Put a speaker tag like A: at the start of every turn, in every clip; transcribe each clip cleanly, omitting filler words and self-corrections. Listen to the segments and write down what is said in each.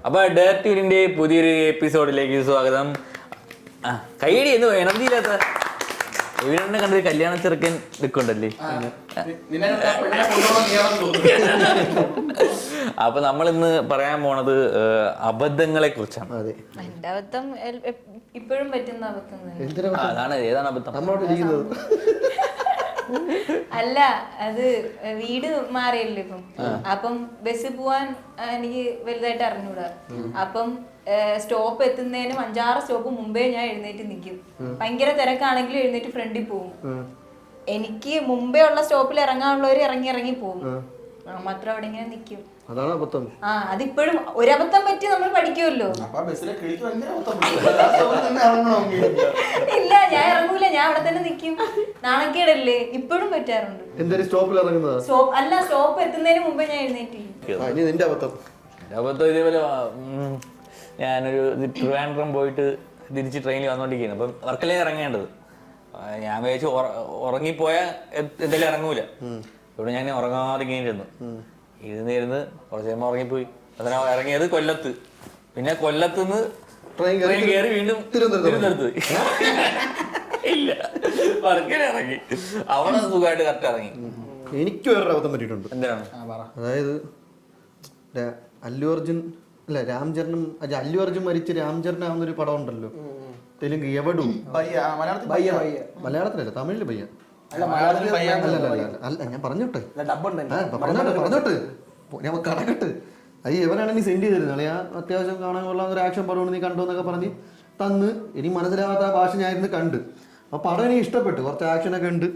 A: അപ്പൊ ഡയറക്ടീവിന്റെ പുതിയൊരു എപ്പിസോഡിലേക്ക് സ്വാഗതം. കൈയടി എന്ന് എനർജിയില്ലാത്ത ഇവരെന്നെ കണ്ടൊരു കല്യാണ ചെറുക്കൻ നിൽക്കുണ്ടല്ലേ. അപ്പൊ നമ്മൾ ഇന്ന് പറയാൻ പോണത് അബദ്ധങ്ങളെ കുറിച്ചാണ്.
B: എന്റെ അബദ്ധം ഇപ്പോഴും പറ്റുന്ന അബദ്ധം
A: അതാണ്. ഏതാണ് അബദ്ധം?
B: അല്ല, അത് വീട് മാറിയല്ലോ ഇപ്പം. അപ്പം ബസ് പോവാൻ എനിക്ക് വലുതായിട്ട് അറിഞ്ഞൂടാ. അപ്പം സ്റ്റോപ്പ് എത്തുന്നതിനും 5-6 സ്റ്റോപ്പ് മുമ്പേ ഞാൻ എഴുന്നേറ്റ് നിൽക്കും. ഭയങ്കര തിരക്കാണെങ്കിലും എഴുന്നേറ്റ് ഫ്രണ്ടിൽ പോകും. എനിക്ക് മുമ്പേ ഉള്ള സ്റ്റോപ്പിൽ ഇറങ്ങാനുള്ളവര് ഇറങ്ങി പോകും. മാത്രം അവിടെ ഇങ്ങനെ നിൽക്കും.
C: അതാണ് അബദ്ധം.
B: അതിപ്പോഴും ഒരബദ്ധം പറ്റി നമ്മൾ പഠിക്കുമല്ലോ. ഇല്ല, ഞാൻ ഇറങ്ങൂല, ഞാൻ അവിടെ തന്നെ നിൽക്കും. നാണക്കേടല്ലേ? ഇപ്പോഴും പറ്റാറുണ്ട്.
C: സ്റ്റോപ്പിൽ ഇറങ്ങുന്നത്
B: അല്ല, സ്റ്റോപ്പ് എത്തുന്നതിന് മുമ്പേ ഞാൻ എഴുന്നേറ്റ്.
C: നിന്റെ അബദ്ധം.
A: അബദ്ധം ഇതേപോലെ ഞാനൊരു ട്രിവാൻഡ്രം പോയിട്ട് തിരിച്ച് ട്രെയിനിൽ വന്നോണ്ടിരിക്കുന്നു. അപ്പം വർക്കലേ ഇറങ്ങേണ്ടത്. ഞാൻ വിചാരിച്ചു ഉറങ്ങിപ്പോയാൽ എന്തായാലും ഇറങ്ങൂല. ഇവിടെ ഞാൻ ഉറങ്ങാതെ ഇങ്ങനെ ഇരുന്ന് കുറച്ച് കഴിയുമ്പോൾ ഉറങ്ങിപ്പോയി. അതിനാ ഇറങ്ങിയത് കൊല്ലത്ത്. പിന്നെ കൊല്ലത്തുനിന്ന് ട്രെയിൻ കയറി വീണ്ടും തിരുവനന്തപുരത്ത്. ഇല്ല, വർക്കല ഇറങ്ങി. അവിടെ സുഖമായിട്ട് കറക്റ്റ് ഇറങ്ങി.
C: എനിക്ക് വേറൊരു അബദ്ധം പറ്റിയിട്ടുണ്ട്.
A: എന്താണ്?
C: അതായത് അല്ലു അർജുൻ മരിച്ച് രാംചരനാവുന്നൊരു പടം ഉണ്ടല്ലോ, തെലുങ്ക്. എവടു മലയാളത്തിലല്ല, തമിഴില് പയ്യ. അല്ല, ഞാൻ പറഞ്ഞോട്ടെ ഞാൻ കടക്കട്ട്. അത് എവനാണ് നീ സെൻഡ് ചെയ്തിരുന്നത്. അല്ലെ, അത്യാവശ്യം കാണാൻ കൊള്ളാവുന്ന ഒരു ആക്ഷൻ പടമാണ്, നീ കണ്ടു എന്നൊക്കെ പറഞ്ഞ് തന്ന്. ഇനി മനസ്സിലാവാത്ത ആ ഭാഷ ഞാൻ ഇരുന്ന് കണ്ട്. അപ്പോൾ പടം എനിക്ക് ഇഷ്ടപ്പെട്ടു, കുറച്ച് ആക്ഷനൊക്കെ ഉണ്ട്.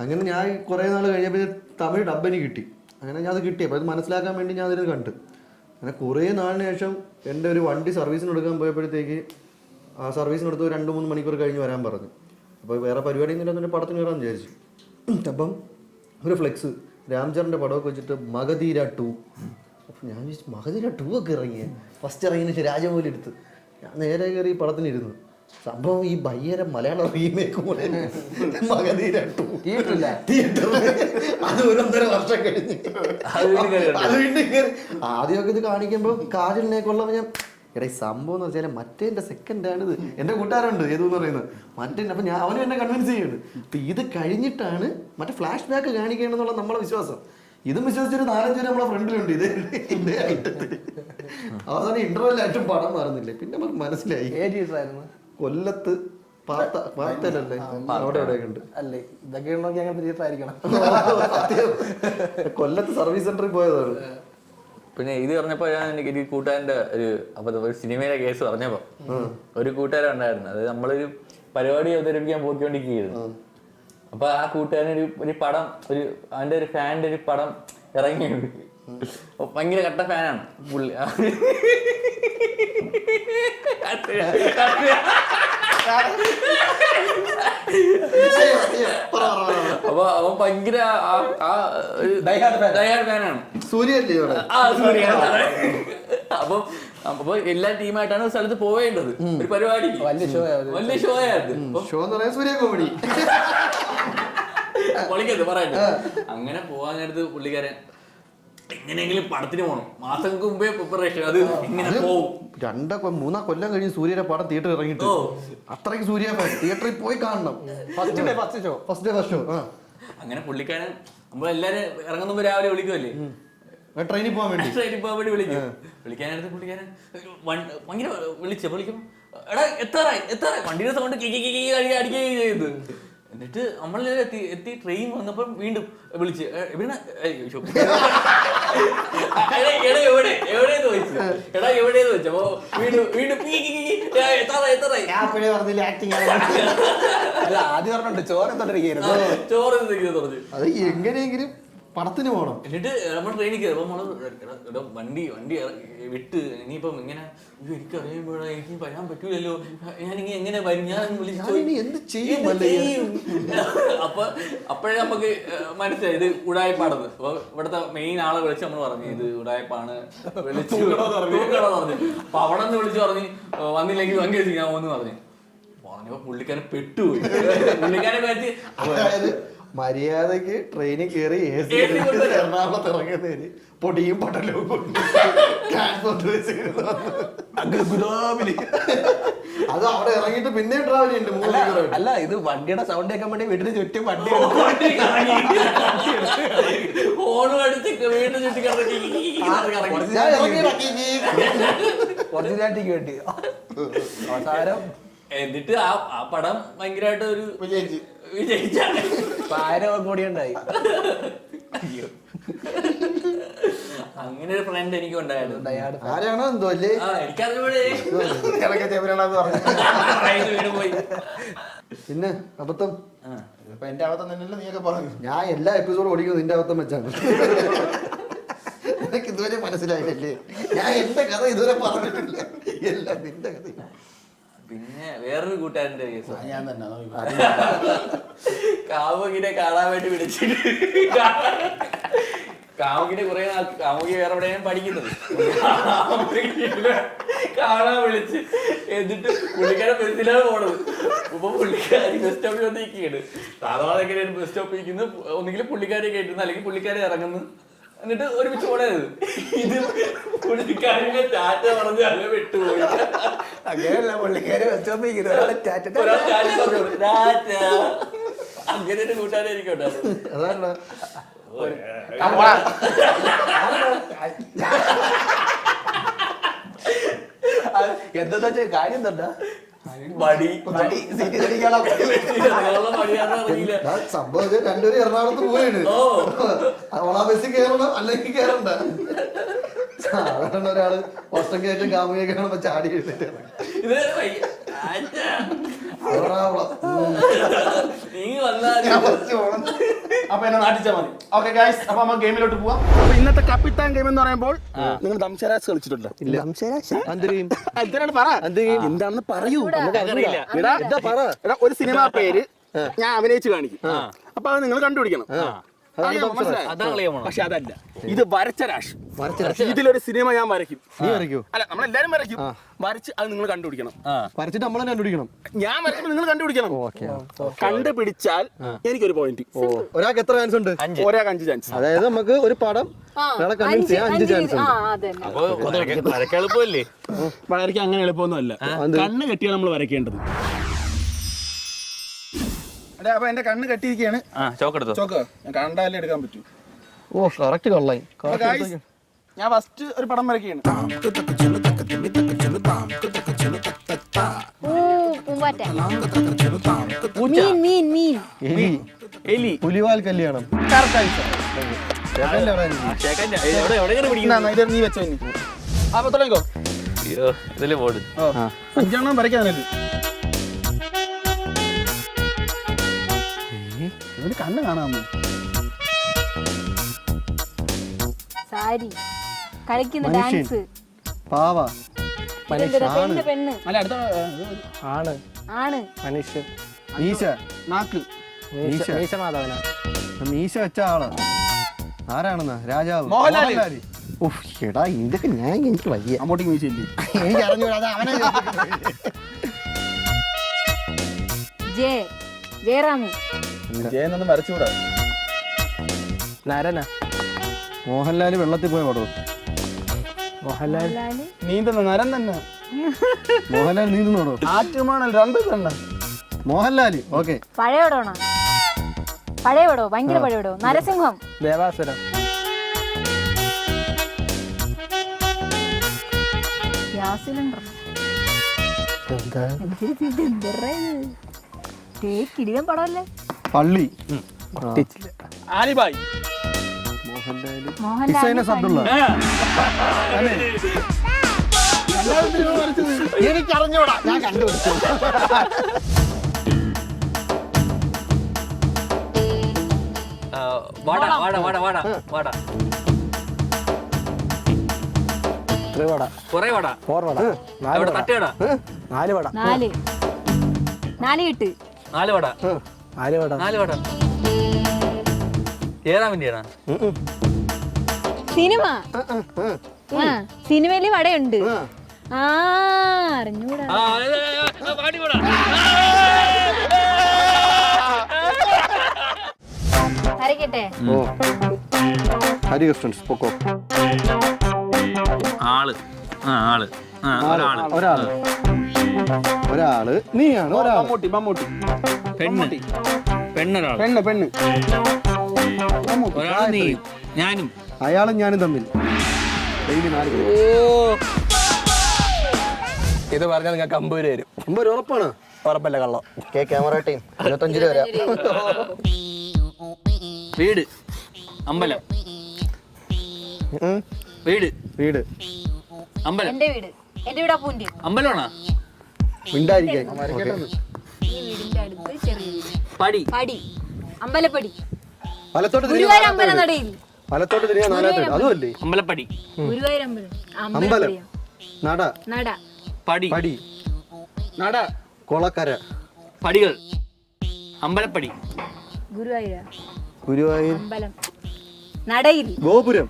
C: അങ്ങനെ ഞാൻ കുറേ നാൾ കഴിഞ്ഞപ്പോൾ തമിഴ് ഡബ് എനിക്ക് കിട്ടി. അങ്ങനെ ഞാൻ അത് കിട്ടി. അപ്പോൾ അത് മനസ്സിലാക്കാൻ വേണ്ടി ഞാൻ അതിന് കണ്ട്. അങ്ങനെ കുറേ നാളിന് ശേഷം എൻ്റെ ഒരു വണ്ടി സർവീസിന് എടുക്കാൻ പോയപ്പോഴത്തേക്ക് ആ സർവീസിനെടുത്ത് 2-3 മണിക്കൂർ കഴിഞ്ഞ് വരാൻ പറഞ്ഞു. അപ്പോൾ വേറെ പരിപാടി ഒന്നുമില്ല, പടത്തിന് വരാമെന്ന് വിചാരിച്ചു. അപ്പം ഒരു ഫ്ലെക്സ് രാംചരൻ്റെ പടമൊക്കെ വെച്ചിട്ട് മഗധീര 2. അപ്പം ഞാൻ വിചാരിച്ചു മഗധീര 2 ഒക്കെ ഇറങ്ങിയത്. ഫസ്റ്റ് ഇറങ്ങിയതിന് ശേഷം രാജമൗലി എടുത്ത് ഞാൻ നേരെ കയറി ഈ പടത്തിനിരുന്നു. സംഭവം ഈ ഭയ്യര മലയാള റീമേക്ക് പോലെ മഗധീര 2 തിയേറ്ററിൽ അത് 1.5 വർഷം കഴിഞ്ഞ് അത് വീണ്ടും കയറി. ആദ്യമൊക്കെ ഇത് കാണിക്കുമ്പോൾ കാജലിനേക്കുള്ള ഞാൻ ഈ സംഭവം എന്ന് വെച്ചാൽ മറ്റേൻ്റെ സെക്കൻഡാണിത്. എൻ്റെ കൂട്ടുകാരുണ്ട് ഏതെന്ന് പറയുന്നത് മറ്റേ. അപ്പം ഞാൻ അവനും എന്നെ കൺവിൻസ് ചെയ്യുന്നുണ്ട്. അപ്പം ഇത് കഴിഞ്ഞിട്ടാണ് മറ്റേ ഫ്ലാഷ് ബാക്ക് കാണിക്കേണ്ടതെന്നുള്ള നമ്മളെ വിശ്വാസം. ഇതും വിശ്വസിച്ചൊരു 4-5 പേര് നമ്മളെ ഫ്രണ്ടിലുണ്ട്. ഇതേ ഐറ്റത്തിൽ അവസാനം ഇന്റർവെല്ലായിട്ടും പടം മാറുന്നില്ലേ. പിന്നെ നമുക്ക് മനസ്സിലായി കൊല്ലത്ത് പാർത്തലല്ലേ, അവിടെ എവിടെയൊക്കെ ഉണ്ട് അല്ലേ. ഇതൊക്കെ ഉണ്ടെങ്കിൽ അങ്ങനെ തിയേറ്റർ ആയിരിക്കണം. കൊല്ലത്ത് സർവീസ് സെന്ററിൽ പോയതാണ്.
A: പിന്നെ ഇത് പറഞ്ഞപ്പോൾ എനിക്ക് കൂട്ടുകാരൻ്റെ ഒരു സിനിമയിലെ കേസ് പറഞ്ഞപ്പോൾ ഒരു കൂട്ടുകാരൻ ഉണ്ടായിരുന്നു. അത് നമ്മളൊരു പരിപാടി അവതരിപ്പിക്കാൻ പോയിക്കൊണ്ടിരിക്കുകയായിരുന്നു. അപ്പൊ ആ കൂട്ടുകാരൻ ഒരു പടം, അവന്റെ ഒരു ഫാനിന്റെ ഒരു പടം ഇറങ്ങിയുണ്ട്. ഭയങ്കര കട്ട ഫാനാണ് പുള്ളി. അപ്പൊ അവൻ ഭയങ്കര ഫാനാണ്. അപ്പൊ എല്ലാ ടീമായിട്ടാണ് സ്ഥലത്ത് പോവേണ്ടത്. ഒരു പരിപാടി വലിയ ഷോ ആയിരുന്നു. പൊളിക്കത് പറയട്ടെ. അങ്ങനെ പോവാൻ നേരത്ത് പുള്ളിക്കാരൻ എങ്ങനെയെങ്കിലും പടത്തിന് പോകണം. മാസങ്ങൾക്ക് മുമ്പേ പ്രിപ്പറേഷൻ. അത് ഇങ്ങനെ പോവും.
C: 2-3 കൊല്ലം കഴിഞ്ഞ് സൂര്യയുടെ പടം തിയേറ്ററിൽ ഇറങ്ങിയിട്ട് അത്രയ്ക്ക് സൂര്യ തിയേറ്ററിൽ പോയി കാണണം. First show.
A: അങ്ങനെ പുള്ളിക്കാരൻ നമ്മളെല്ലാരും ഇറങ്ങുമ്പോ രാവിലെ വിളിക്കുമല്ലേ,
C: ട്രെയിനിൽ പോകാൻ വേണ്ടി
A: വിളിക്കും. വിളിക്കാനായിട്ട് പുള്ളിക്കാരൻ ഭയങ്കര വിളിക്കും. എടാ എത്താറായി വണ്ടിയുടെ സൗണ്ട് അടിക്കുകയും ചെയ്ത്. എന്നിട്ട് നമ്മളെല്ലാവരും എത്തി ട്രെയിൻ വന്നപ്പോൾ വീണ്ടും വിളിച്ച് എവിടെയെന്ന് ചോദിച്ചു. അപ്പൊ വീണ്ടും ചോറ്
C: അത് എങ്ങനെയെങ്കിലും പടത്തിന് പോകണം.
A: എന്നിട്ട് നമ്മൾ ട്രെയിനിൽ കയറി വണ്ടി വിട്ട് ഇനിയിപ്പം ഇങ്ങനെ എനിക്കറിയുമ്പോഴാ എനിക്ക് വരാൻ പറ്റൂലല്ലോ, ഞാനിങ്ങനെ എങ്ങനെ വരും, ഞാൻ
C: എന്ത് ചെയ്യും.
A: അപ്പോഴേ നമുക്ക് മനസ്സിലായി ഇത് ഉടായ്പാണെന്ന്. അപ്പൊ ഇവിടുത്തെ മെയിൻ ആളെ വിളിച്ച് നമ്മൾ പറഞ്ഞു ഇത് ഉടായ്പാണ്, വിളിച്ചു പറഞ്ഞു. അപ്പൊ അവിടെ നിന്ന് വിളിച്ചു പറഞ്ഞ് വന്നില്ലെങ്കിൽ ഭയങ്കര ഞാൻ ഒന്ന് പറഞ്ഞു. പറഞ്ഞപ്പോ പുള്ളിക്കാരൻ പെട്ടുപോയി. പുള്ളിക്കാരനെ പറ്റി
C: മര്യാദക്ക് ട്രെയിനിൽ കയറി എറണാകുളത്ത് ഇറങ്ങുന്നതിന് പൊടിയും പട്ടലവും കൊണ്ട് ട്രാൻസ്പോർട്ട് ബസ് അത് അവിടെ ഇറങ്ങിയിട്ട് പിന്നെയും ട്രാവൽ ചെയ്യുന്നുണ്ട് 3 മണിക്കൂർ.
D: അല്ല ഇത് വണ്ടിയുടെ സൗണ്ട് കേൾക്കാൻ വേണ്ടി വീട്ടിന് ചുറ്റും വണ്ടി
A: ഓണം അടിച്ച് വീണ്ടും ചുറ്റി
D: ഒറിജിനാലിറ്റിക്ക് വേണ്ടി അവസാനം
A: എന്നിട്ട് ആ പടം ഭയങ്കരമായിട്ട് ഒരു വിജയിച്ചാണ്.
D: 1000 കോടി ഉണ്ടായി.
A: അങ്ങനെ ഒരു ഫ്രണ്ട് എനിക്ക് ഉണ്ടായിരുന്നു.
C: ആരാണോ എന്തോ അല്ലേ
A: എനിക്കറിഞ്ഞൂടെ വീട് പോയി.
C: പിന്നെ അബദ്ധം
E: എന്റെ അബദ്ധം തന്നെയല്ലേ നീയൊക്കെ പറഞ്ഞു.
C: ഞാൻ എല്ലാ എപ്പിസോഡും ഓടിക്കുന്നത് നിന്റെ അബദ്ധം വെച്ചാണ്. എനിക്ക് ഇതുവരെ മനസ്സിലായില്ലേ? ഞാൻ എന്റെ കഥ ഇതുവരെ പറഞ്ഞിട്ടില്ല, എല്ലാം നിന്റെ കഥ.
A: പിന്നെ വേറൊരു കൂട്ടുകാരന്റെ കേസ്
E: ഞാൻ തന്നെ
A: കാമുകിനെ കാണാൻ വേണ്ടി വിളിച്ചിട്ട് കാമുകിനെ കുറെ നാൾ കാമുകി വേറെ എവിടെയാണ് പഠിക്കുന്നത്. കാണാൻ വിളിച്ച് എന്നിട്ട് പുള്ളിക്കാരൻ ബസ്സിലാണ് പോണത്. അപ്പൊ പുള്ളിക്കാരി ബസ് സ്റ്റോപ്പിൽ വന്നിരിക്കുകയാണ്. സാധാരണ എങ്ങനെയാണ് ബസ് സ്റ്റോപ്പിൽ ഇരിക്കുന്നു, ഒന്നുകിൽ പുള്ളിക്കാരെ കേട്ടുന്നു അല്ലെങ്കിൽ പുള്ളിക്കാരെ ഇറങ്ങുന്നു, എന്നിട്ട് ഒരുമിച്ച് പോണത്. ഇത് പുള്ളിക്കാരിനെ ടാറ്റ പറഞ്ഞ് അങ്ങനെ വിട്ടുപോയി.
D: അങ്ങനെയല്ല പുള്ളിക്കാര്
A: അങ്ങനെ ഒരു കൂട്ടുകാരെ എനിക്ക് ഉണ്ടായിരുന്നു.
C: അതാണ്
D: എന്താ കാര്യം എന്താ
A: മടി
C: സംഭവം രണ്ടുപേരും എറണാകുളത്ത് പോവാണ്. അവളാ ബസ്സിൽ കയറണം അല്ലെങ്കിൽ കയറണ്ട. സാധാരണ ഒരാള് ഒട്ടം കയറ്റം കാമുകയെ കാണുമ്പോ ചാടി എഴുന്നേറ്റ്
E: അപ്പൊ എന്നെ നാട്ടിച്ചാ മതി. ഓക്കെ ഗൈസ്, അപ്പൊ നമ്മ ഗെയിമിലോട്ട് പോവാം. അപ്പൊ ഇന്നത്തെ കപ്പിത്താൻ ഗെയിം എന്ന് പറയുമ്പോൾ നിങ്ങൾ ദംശരാജ് കളിച്ചിട്ടുണ്ടോ? പറ എന്താണെന്ന് പറയൂ. ഒരു സിനിമ പേര് ഞാൻ അഭിനയിച്ച് കാണിക്കും, അപ്പൊ അത് നിങ്ങൾ കണ്ടുപിടിക്കണം. പക്ഷെ അതല്ല, ഇത് വരച്ച രാഷ്. ഇതിലൊരു സിനിമ ഞാൻ വരയ്ക്കും.
C: നീ വരയ്ക്കോ?
E: അല്ല, നമ്മളെല്ലാരും വരയ്ക്കും. വരച്ച് അത് നിങ്ങൾ കണ്ടുപിടിക്കണം.
C: വരച്ചിട്ട് നമ്മളെ കണ്ടുപിടിക്കണം.
E: ഞാൻ വരയ്ക്കുമ്പോൾ നിങ്ങൾ കണ്ടുപിടിക്കണം. കണ്ടുപിടിച്ചാൽ എനിക്കൊരു പോയിന്റ്.
C: ഒരാൾക്ക് എത്ര ചാൻസ് ഉണ്ട്?
E: ഒരാൾക്ക് 5 ചാൻസ്.
C: അതായത് നമുക്ക് ഒരു പടം കൺവിൻസ് ചെയ്യാൻ 5 ചാൻസ് ഉണ്ട്.
A: വരയ്ക്കാൻ എളുപ്പമല്ലേ?
E: വരയ്ക്കാൻ അങ്ങനെ എളുപ്പമൊന്നുമല്ല. കണ്ണ് കെട്ടിയാണ് നമ്മൾ വരയ്ക്കേണ്ടത്. അതെ, അപ്പൊ എന്റെ കണ്ണ് കെട്ടിയിരിക്കുകയാണ്. ചോക്ക് ഞാൻ കണ്ടാലേ എടുക്കാൻ പറ്റൂ.
C: ഓ കറക്റ്റ് കൊള്ളായി.
E: ഞാൻ ഫസ്റ്റ് ഒരു പടം വരയ്ക്കുകയാണ്.
C: പുലിവാൽ കല്യാണം.
E: നീ വെച്ചോ. അപ്പൊ തുടങ്ങിക്കോ.
A: ഇതില് പോട്
E: 5 വരയ്ക്കാൻ. കണ്ണ് കാണാമോ?
B: സാരി കളിക്കുന്ന ഡാൻസ്
C: പാവ
B: പെണ്ണ്
E: അല്ല, അടുത്ത
C: ആണ്
B: ആണ്
C: മനുഷ്യൻ. മീശ
E: നാക്ക്.
C: മീശ മാധവന. മീശ വെച്ച ആള് ആരാണെന്നാ? രാജാവ്
E: മോഹൻലാല്.
C: എടാ ഇതൊക്കെ ഞാൻ എനിക്ക് വയ്യ.
E: അങ്ങോട്ടേക്ക് മീശയില്ലേ?
C: എനിക്ക് അറിഞ്ഞൂടാ. അവനെ
B: ജയറാമു.
E: ജയനൊന്നും വരച്ചുകൂടാ.
C: നരന. മോഹൻലാല് വെള്ളത്തിൽ പോയ പടം. മോഹൻലാൽ
E: നീന്തുന്ന നരൻ തന്നെ.
C: മോഹൻലാൽ നീന്തുന്നോടോ?
E: ആറ്റുമാണൽ 2 തന്നെ.
C: മോഹൻലാല്. ഓക്കെ.
B: പഴയ പടമാണോ? പഴയ പടോ? ഭയങ്കര പഴയ പടോ? നരസിംഹം.
C: ദേവാസുരം.
B: Gas cylinder. കിടിലൻ പടമല്ലേ?
C: പള്ളി.
E: ആലിബായ്.
C: മോഹൻലാൽ. അബ്ദുള്ള.
E: എനിക്ക് അറിഞ്ഞൂടാ, ഞാൻ കണ്ടുപിടിച്ചു.
A: കൊറേ വട.
C: 4 വട.
A: 4 തട്ടുകട.
C: 4 വട.
B: 4 കിട്ട്.
A: 4 വട.
C: 4 വട.
A: 4 വട. ഏതാമിന്റെയാണോ?
B: സിനിമ. സിനിമയില് വടയുണ്ട്. അറിഞ്ഞൂടാ. വരയ്ക്കട്ടെ.
C: ഹരികൃഷ്ണൻ പൊക്കോ.
A: ആള്
C: ഒരാള് നീയാണ് ഒരാൾ.
E: മമ്മൂട്ടി
A: പെണ്ണൊരാൾ
E: പെണ്ണ്
A: ഒരാൾ നീ ഞാനും
C: അയാളും ഞാനും തമ്മിൽ ഡെയിലി 4 പേര്.
D: ഇത് പറഞ്ഞാൽ നിങ്ങൾക്ക് 50 രൂപ വരും.
C: 50 രൂപ ഉറപ്പാണ്?
D: ഉറപ്പല്ല കള്ളം.
C: ക്യാമറ ടീം 25 രൂപ വരാം.
A: വീട് അമ്പലം വീട് അമ്പലം
B: എന്റെ വീട് അപ്പൂന്റെ
A: അമ്പലമാണോ
C: മിണ്ടായിരിക്കാൻ.
B: ഈ വീടിന്റെ അടുത്ത് ചെറിയ വീട്.
A: പടി
B: പടി അമ്പലപ്പടി
C: വലത്തോട്ട്
B: ഗുരുവായൂർ അമ്പലം നടയിൽ
C: വലത്തോട്ട് തിരിയാൻ 4 അതുമല്ലേ?
A: അമ്പലപ്പടി
B: ഗുരുവായൂർ അമ്പലം
C: അമ്പലം നട
B: നട
A: പടി
C: പടി
E: നട
C: കൊളക്കര
A: പടികൾ അമ്പലപ്പടി
C: ഗുരുവായൂർ
B: അമ്പലം നടയിൽ
C: ഗോപുരം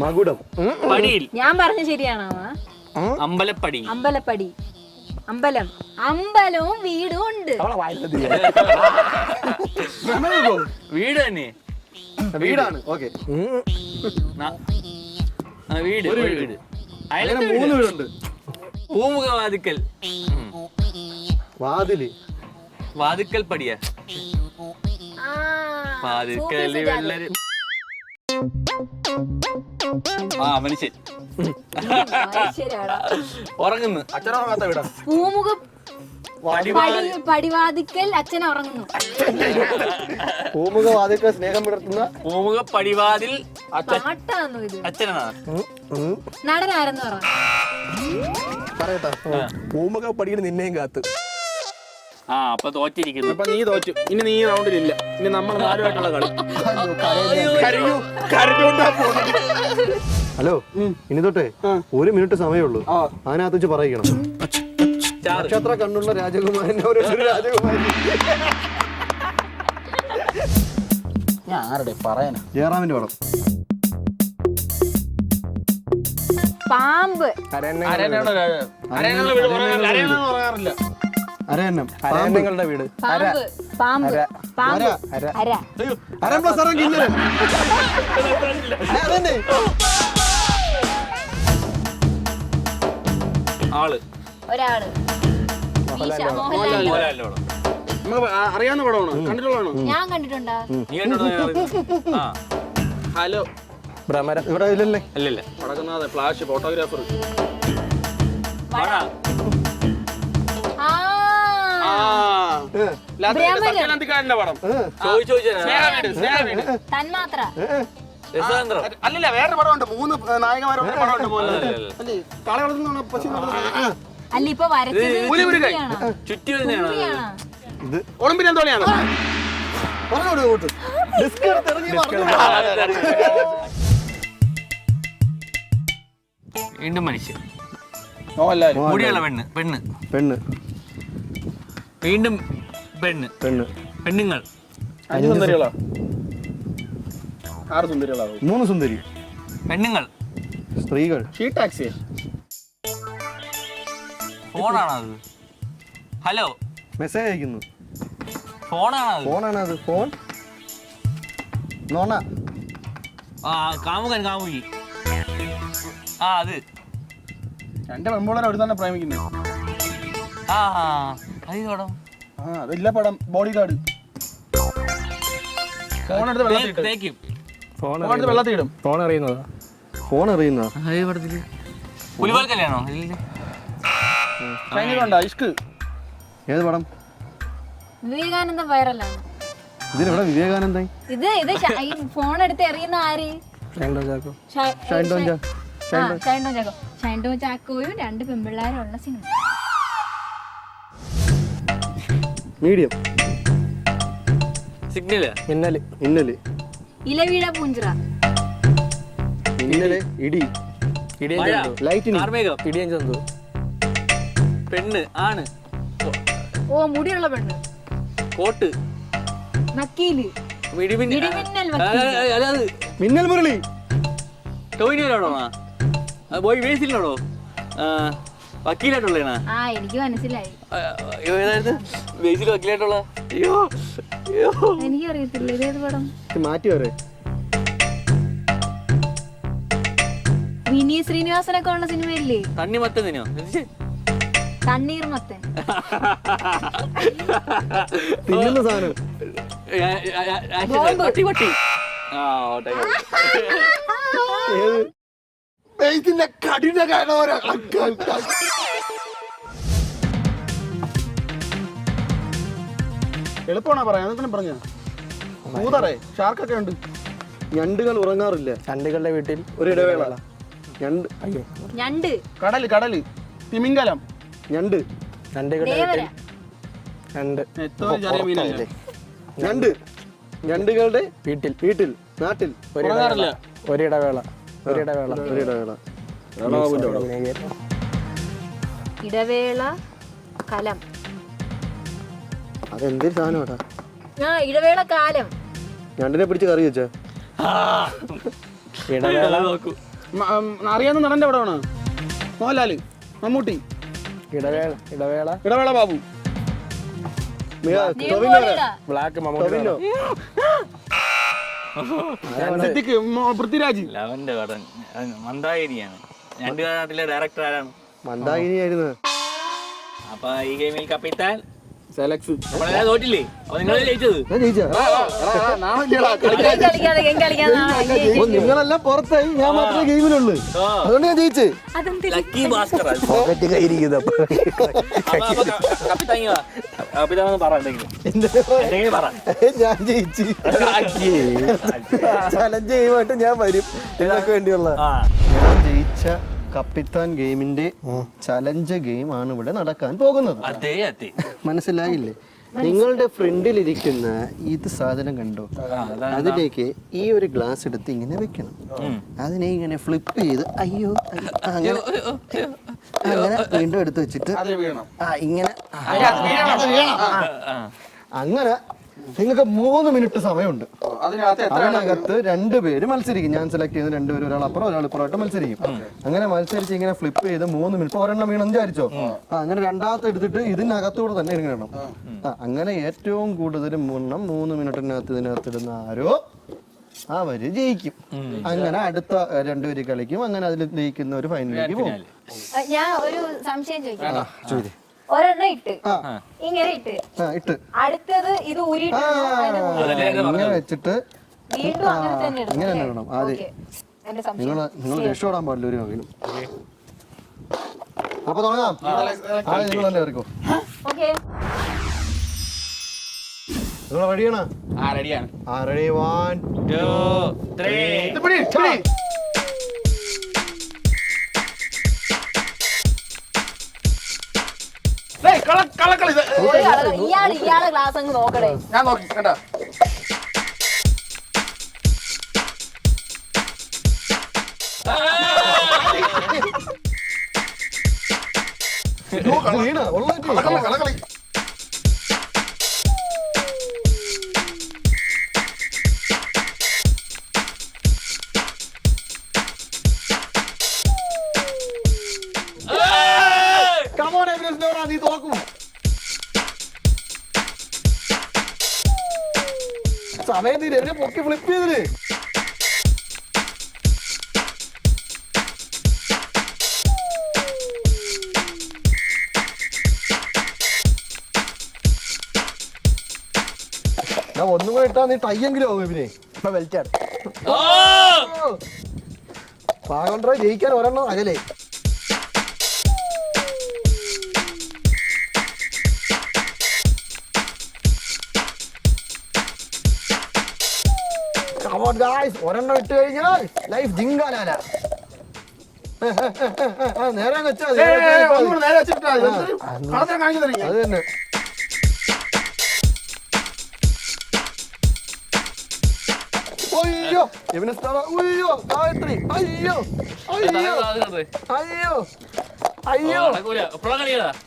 C: മകുടം
A: പടിയിൽ
B: ഞാൻ പറഞ്ഞ ശരിയാണോ?
A: അമ്പലപ്പടി
B: അമ്പലപ്പടി അമ്പലം അമ്പലവും വീടും ഉണ്ട്.
A: വീട് തന്നെ
C: വീടാണ്. ഓക്കെ,
A: വീട് വീട്
C: അങ്ങനെ 3 വീടുണ്ട്.
A: പൂമുഖ വാതിക്കൽ വാതിക്കൽ പടിയാ
B: ആ,
A: വാതിക്കൽ വെള്ളരി മനുഷ്യൻ
B: ശരിയാടാ.
A: ഉറങ്ങുന്നു
E: അച്ഛനോർക്കാത്ത വീടാ.
B: പൂമുഖ പടിവാതിക്കൽ അച്ഛൻ ഉറങ്ങുന്നു.
C: പൂമുഖ വാതിക്കൽ സ്നേഹം വിടർത്തുന്ന
A: പൂമുഖ പടിവാതിൽ
B: പാട്ടാണോ ഇത്?
A: അച്ഛനാ
B: നടനാരെന്ന് പറ.
C: പറയട്ടെ.
D: പൂമുഖ പടിയിൽ നിന്നെയും കാത്ത്.
A: അപ്പൊ തോറ്റിരിക്കുന്നു.
E: അപ്പൊ നീ തോറ്റു. ഇനി നീ റൗണ്ടിലില്ല. ഇനി നമ്മൾ 4 ആയിട്ടുള്ള കളി. കരഞ്ഞോണ്ടാ പോകുന്നത്.
C: ഹലോ, ഇനി തൊട്ടേ 1 മിനിറ്റ് സമയമുള്ളൂ. അതിനകത്ത് വെച്ച് പറയിക്കണം. നക്ഷത്ര കണ്ണുള്ള രാജകുമാരൻ ഒരു രാജകുമാരി.
E: ഞാൻ ആരുടെ പറയാനാ?
C: ജയറാമിന്റെ പടം.
B: പാമ്പ്
E: പറയാറില്ല.
C: അരയന്നം.
D: അരയന്നങ്ങളുടെ വീട്.
B: പാമ്പ് പാമ്പ് പാമ്പ് അര
C: അരം പ്ലസ് അരം കിന്നരൻ. അതന്നെ.
A: ആള്
B: ഒരാള് മോഹൻലാൽ.
E: നമുക്ക് അറിയാവുന്ന പടമാണോ? കണ്ടിട്ടുള്ളതാണോ?
B: ഞാൻ കണ്ടിട്ടുണ്ടാ?
A: നീ കണ്ടോ?
E: ഹലോ
D: ഭ്രമരം.
C: ഇവിടെ ഇല്ലല്ലേ?
A: അല്ലല്ല
E: വടക്കുന്നാഥ് ഫ്ലാഷ് ഫോട്ടോഗ്രാഫർ. സത്യനന്ദിക്കാരന്റെ പടം.
B: തന്മാത്ര.
A: രസതന്ത്രം
E: അല്ലല്ല, വേറൊരു പടമുണ്ട്. 3 നായകന്മാരുടെ പടമുണ്ട് പോലെ. കള കളഞ്ഞ പശു
B: അല്ല ഇപ്പൊ വരച്ചത്
A: ചുറ്റി വരുന്നതാണ്.
C: ഇത്
E: ഒളിമ്പിയൻ തോണിയാണ്.
C: പറഞ്ഞോട് കൂട്ട്. ഡിസ്ക് എടുത്ത് ഇറങ്ങി
A: വീണ്ടും മനുഷ്യൻ
E: മുടിയുള്ള
A: പെണ്ണ് വീണ്ടും പെണ്ണുങ്ങൾ
E: 5 സുന്ദരികളാ? 6 സുന്ദരികളാ?
C: 3 സുന്ദരി
A: പെണ്ണുങ്ങൾ
C: സ്ത്രീകൾ.
E: She taxi.
A: ഫോണാണോ അത്? ഹലോ,
C: മെസ്സേജ് അയക്കുന്നു.
A: ഫോണാണോ
C: അത്? ഫോൺ നോണ.
A: കാമുകൻ കാമുകി. അത്
E: 2 പെൺപിള്ളേരെ ഒരു തന്നെ പ്രേമിക്കുന്നു.
A: പടം
E: അതില്ല പടം. Bodyguard. ഫോണെടുത്ത് വെള്ളത്തിയിടും.
D: ഫോൺ അറിയുന്നതാ?
C: ഫോൺ അറിയുന്ന
A: പുലിവാൽ കല്യാണോ?
E: ഇഷ്ക്.
C: ഏത് പടം?
B: വിവേകാനന്ദ വൈറലാണ്.
C: ഇതിലെവിടെ വിവേകാനന്ദൻ?
B: ഇത് ഫോൺ എടുത്ത് എറിയുന്ന ആര്? ഷൈൻഡോ ചാക്കോയും 2 പെൺപിള്ളേരുള്ള സിനിമ.
C: മീഡിയം.
A: സിഗ്നല്.
C: ഇന്നലെ.
B: ഇലവീഴ പൂഞ്ചിറ.
C: ഇന്നലെ. ഇടി. ലൈറ്റിനിങ്.
D: ഇടിയൻ ചന്തു.
A: പെണ്ണ് ആണ്.
B: ഓ, മുടിയുള്ള പെണ്ണ്.
A: കോട്ട്.
B: വക്കീല്. ഇടിമിന്നൽ
C: മിന്നൽ മുരളി.
A: ടോയിനോടാണോ? ബോയ് ബേസിലാണോ? വക്കീലായിട്ടുള്ളതാണ്.
B: എനിക്ക് മനസ്സിലായി.
A: ഏതായിരുന്നു ബേസിൽ വക്കീലായിട്ടുള്ള?
B: എനിക്കറിയത്തില്ല. ഇതേത് പടം?
C: മാറ്റി പറയേ.
B: വിനീത് ശ്രീനിവാസനൊക്കെ ഉള്ള സിനിമയില്ലേ
A: തണ്ണി മത്തതിനോ
B: തണ്ണീർ മത്തൻ
C: തിന്നുന്ന സാധനം
A: പട്ടി പട്ടി ആ ഓട്ടെ
C: ഇതിന്റെ കഠിന കടോര
E: എളുപ്പമാണോ പറയാൻ എന്നിട്ട് പറഞ്ഞ മൂതറേ ഷാർക്കൊക്കെ ഉണ്ട്.
C: ഞണ്ടുകൾ ഉറങ്ങാറില്ല.
D: ചണ്ടികളുടെ വീട്ടിൽ
C: ഒരു ഇടവേള. ഞണ്ട്
D: അയ്യോ
B: ഞണ്ട്
E: കടല് തിമിംഗലം
C: ഞണ്ട്
D: ചണ്ടികളുടെ
B: ദേവര
D: വീട്ടിൽ രണ്ട്
E: ഏറ്റവും ചെറിയ മീനല്ലേ
C: ഞണ്ട് ഞണ്ടുകളുടെ
D: വീട്ടിൽ
C: വീട്ടിൽ നാട്ടിൽ
E: ഉറങ്ങാറില്ല.
D: ഒരിടവേള ഒരിടവേള
C: ഒരു ഇടവേള.
B: ഇടവേള കലം
C: അതെന്തൊരു സാധനം
B: ഇടവേള കാലം
C: ഞണ്ടിനെ പിടിച്ച് കറി വെച്ചാ
D: ഇടവേള
A: നോക്കൂ
E: അറിയാവുന്ന നടന്റെ എവിടെയാണ്? മോഹൻലാല്, മമ്മൂട്ടി,
D: ഇടവേള ഇടവേള
E: ഇടവേള ബാബു,
D: ബ്ലാക്ക് മമ്മൂട്ടി
E: സിദ്ദിഖ്, പൃഥ്വിരാജ്.
A: ലവന്റെ കടൻ മന്ദാഗിരിയാണ്. രണ്ട് നാട്ടിലെ ഡയറക്ടർ ആരാണ്?
C: മന്ദാകിനിയായിരുന്നു.
A: അപ്പൊ ഈ ഗെയിമിൽ കപ്പിത്താൻ
E: സെലക്സ്.
A: നമ്മളെല്ലാം തോറ്റില്ലേ? അപ്പൊ നിങ്ങളെ ജയിച്ചത്.
C: നിങ്ങളെല്ലാം പുറത്തായി, ഞാൻ മാത്രമേ ഗെയിമിലുള്ളൂ. അതുകൊണ്ട് ഞാൻ ജയിച്ചേ.
A: ലക്കി ഭാസ്കർ
C: പോക്കറ്റ് കയ്യിരിക്കുന്നത്
A: കപ്പിത്താൻ പറ എന്തെങ്കിലും പറ.
C: ഞാൻ ജയിച്ചു. ചലഞ്ച് ഗെയിമായിട്ട് ഞാൻ വരും നിങ്ങൾക്ക് വേണ്ടിയുള്ള. ഞാൻ ജയിച്ച കപ്പിത്താൻ ഗെയിമിന്റെ ചലഞ്ച് ഗെയിം ആണ് ഇവിടെ നടക്കാൻ പോകുന്നത്.
A: അതെ അതെ
C: മനസ്സിലായില്ലേ? നിങ്ങളുടെ ഫ്രണ്ടിലിരിക്കുന്ന ഇത് സാധനം കണ്ടോ? അതിലേക്ക് ഈ ഒരു ഗ്ലാസ് എടുത്ത് ഇങ്ങനെ വെക്കണം. അതിനെ ഇങ്ങനെ ഫ്ലിപ്പ് ചെയ്ത് അയ്യോ അങ്ങനെ അങ്ങനെ വീണ്ടും എടുത്ത് വെച്ചിട്ട് ഇങ്ങനെ അങ്ങനെ നിങ്ങൾക്ക് 3 മിനിറ്റ് സമയമുണ്ട്. അതിനകത്ത് 2 പേര് മത്സരിക്കും. ഞാൻ സെലക്ട് ചെയ്യുന്ന 2 പേര്, ഒരാൾ അപ്പുറം ഒരാൾ ഇപ്പുറമായിട്ട് മത്സരിക്കും. അങ്ങനെ മത്സരിച്ച് ഇങ്ങനെ ഫ്ലിപ്പ് ചെയ്ത് 3 മിനിറ്റ് ഒരെണ്ണം വീണെന്ന് വിചാരിച്ചോ, അങ്ങനെ രണ്ടാമത്തെ എടുത്തിട്ട് ഇതിനകത്തൂടെ തന്നെ ഇടണം. അങ്ങനെ ഏറ്റവും കൂടുതൽ 3 മിനിറ്റിനകത്ത് ഇതിനകത്ത് ഇടുന്ന ആരോ അവര് ജയിക്കും. അങ്ങനെ അടുത്ത 2 പേര് കളിക്കും. അങ്ങനെ അതിൽ ജയിക്കുന്ന ഒരു ഫൈനലിലേക്ക് പോകും.
B: ഞാൻ ഒരു സംശയം ചോദിക്കാം. ഒരെണ്ണം ഇട്ട് ഇങ്ങനെ ഇട്ട് അടുത്തത് ഇത്
C: ഇങ്ങനെ വെച്ചിട്ട്
B: വീണ്ടും അങ്ങനെ തന്നെ ഇടണം.
C: ഇങ്ങനെ തന്നെ ഇടണം. ആദ്യം
B: എന്റെ സംശയം
C: നിങ്ങൾ രക്ഷപ്പെടാൻ പാടില്ല ഒരു വകയിലും. അപ്പൊ തുടങ്ങാം. ആദ്യം നിങ്ങൾ തന്നെ ഇറക്കും.
B: ഓക്കെ
C: നിങ്ങൾ റെഡിയാണ്?
E: റെഡിയാണ്.
C: റെഡി 1 2 3
B: ഇയാളെ ക്ലാസ് അങ്ങ് നോക്കണേ.
E: ഞാൻ നോക്കി കണ്ട
C: വീണ ഉള്ള നീ തോക്കും. സമയം തീരെ എന്നെ പൊക്കി ഫ്ലിപ്പ് ചെയ്തില്ലേ? ഞാൻ ഒന്നും കൂടെ ഇട്ടാ നീ ടൈയെങ്കിലും ആവും. ഇവനെ ഇപ്പൊ വലിച്ചാണ് പാകൊണ്ടോ ജയിക്കാൻ ഒരെണ്ണം അകലെ. ഒരെണ്ണം ഇട്ട് കഴിഞ്ഞാൽ ലൈഫ് ജിങ്കാലാല. നേരെ വെച്ചാൽ അത് തന്നെ. അയ്യോ ഇവന് അയ്യോ ഗായത്രി അയ്യോ അയ്യോ അയ്യോ അയ്യോ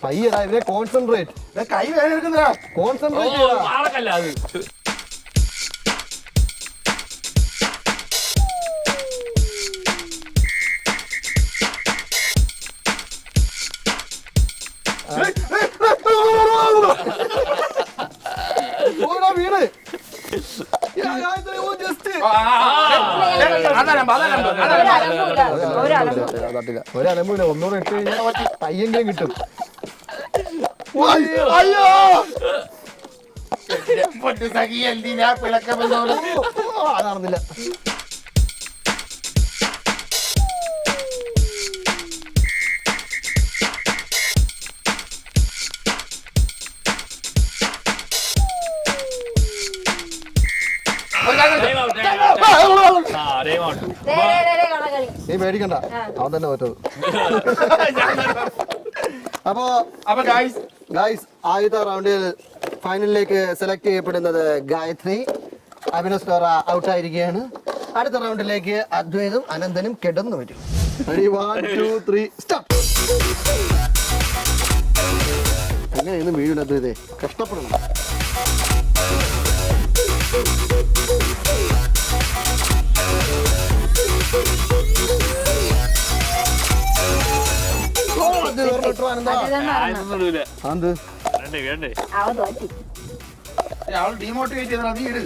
C: പയ്യടാ ഇവനെ കോൺസെൻട്രേറ്റ്.
E: കൈ വേദന എടുക്കുന്നതാ.
C: കോൺസെൻട്രേറ്റ്. വീട് ഒരലമ്പില്ല ഒന്നുകൂടെ ഇട്ട് കഴിഞ്ഞാൽ തയ്യെങ്കിലും കിട്ടും.
E: അയ്യോ എന്തിനാ പിളക്കമെന്നോട്
C: അതാണെന്നില്ല. നീ പേടിക്കണ്ട, അവൻ തന്നെ തോറ്റത്. അപ്പൊ ഗായ്സ് ആദ്യത്തെ റൗണ്ടിൽ ഫൈനലിലേക്ക് സെലക്ട് ചെയ്യപ്പെടുന്നത് ഗായത്രി. അഭിനവ് സ്റ്റോറ ഔട്ടായിരിക്കുകയാണ്. അടുത്ത റൗണ്ടിലേക്ക് അദ്വൈതും അനന്തനും കിടന്നു വരും. 1 2 3 സ്റ്റാർട്ട്. എങ്ങനെയൊന്നും വീഴും അദ്വൈതേ, കഷ്ടപ്പെടണം.
E: ഡീമോട്ടിവേറ്റ് ചെയ്താൽ നീ ഇട്.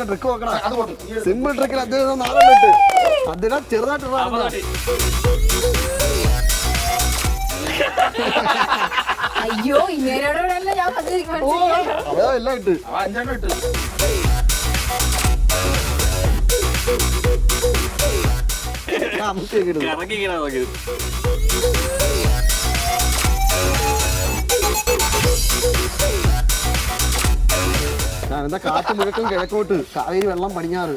C: ട്രിക്ക് നോക്കണം. സിമ്പിൾ ട്രിക്കിൽ അദ്ദേഹം നാളെ വിട്ട് അദ്ദേഹം ചെറുതായിട്ട്
B: അയ്യോ ഇങ്ങനെയോടല്ല ഞാൻ
C: എല്ലാം ഇട്ട്
E: 5 ഇട്ട്.
C: ഞാൻ എന്താ കാറ്റ് മുഴക്കം കിഴക്കോട്ട്, കാവേരി വെള്ളം പടിഞ്ഞാറ്.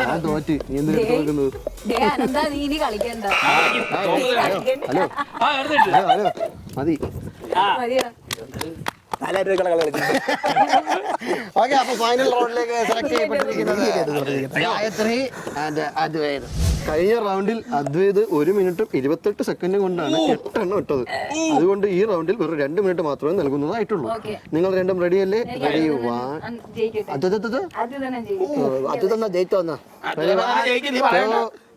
C: ഞാൻ തോറ്റ്. നീ എന്തിനാ എടുക്കുന്നത്? ഹലോ ഹലോ മതി. ഓക്കെ, അപ്പൊ ഫൈനൽ റൗണ്ടിലേക്ക് സെലക്ട് ചെയ്യപ്പെട്ടിരിക്കുന്നത് ഗായത്രി ആൻഡ് അദ്വൈത്. കഴിഞ്ഞ റൗണ്ടിൽ അദ്വൈത് 1 മിനിറ്റും 28 സെക്കൻഡും കൊണ്ടാണ് 8 എണ്ണം ഇട്ടത്. അതുകൊണ്ട് ഈ റൗണ്ടിൽ വെറും 2 മിനിറ്റ് മാത്രമേ നൽകുന്നതായിട്ടുള്ളൂ. നിങ്ങൾ രണ്ടും റെഡി അല്ലേ? റെഡി. അത് തന്നെ ജയിച്ചോ എന്നാ.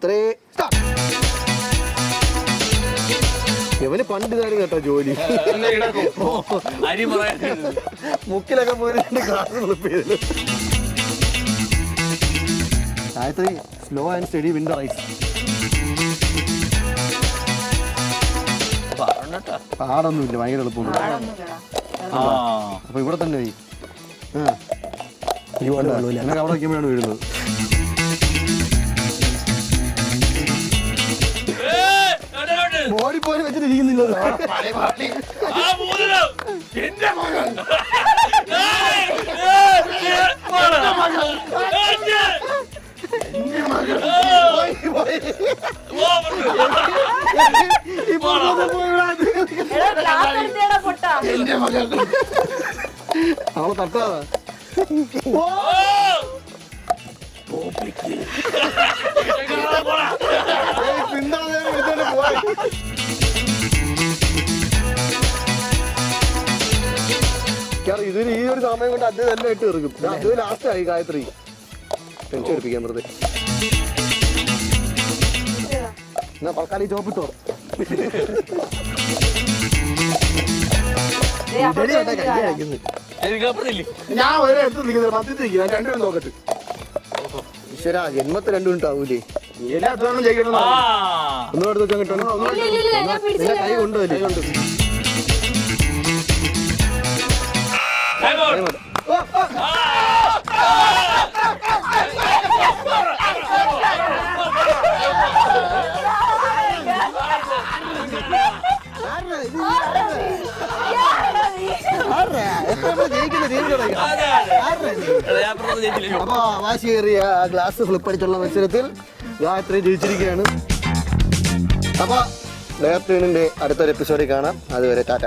C: 3 സ്റ്റാർട്ട്. ഇവന് പണ്ട് ഇതാണ് കേട്ടോ ജോലി. മുക്കിലൊക്കെ പോയിട്ട് ക്ലാസ് ചെയ്തത്. Gayathri slow and steady win the race. പാടൊന്നുമില്ല, ഭയങ്കര എളുപ്പമുണ്ട്. അപ്പൊ ഇവിടെ തന്നെ പോയി എനിക്ക് അവിടെ വയ്ക്കുമ്പോഴാണ് വീഴുന്നത്. ഓടിപ്പോയി വെച്ചിട്ടിരിക്കുന്നില്ല. അവളെ തട്ടാതെ ഇതിന് ഈ ഒരു സമയം കൊണ്ട് അത് തന്നെ ഇട്ട് ഇറക്കും. അത് ലാസ്റ്റ് ആയി ഗായത്രി. ടെൻഷൻ എടുപ്പിക്കാൻ വെറുതെ. എന്നാ തൽക്കാലം ഈ ചോപ്പിട്ടോ.
E: ഞാൻ ഒരേ എടുത്ത് നിൽക്കുന്നത് 10 രണ്ടും നോക്കട്ടെ.
C: ഈശ്വര, ജന്മത്തെ 2 മിനിറ്റ് ആവൂലേ?
E: ജയിക്കണം.
C: ഒന്നും എടുത്ത് വെച്ചാൽ കിട്ടണം. കൈ കൊണ്ടുപോയി കൊണ്ട് അപ്പൊ വാശിയേറിയ ഗ്ലാസ് ഫ്ലിപ്പ് അടിച്ചുള്ള മത്സരത്തിൽ ഗായത്രി ജയിച്ചിരിക്കുകയാണ്. അപ്പൊ ഡയർ ട്യൂണിന്റെ അടുത്തൊരു എപ്പിസോഡിൽ കാണാം. അതുവരെ ടാറ്റ.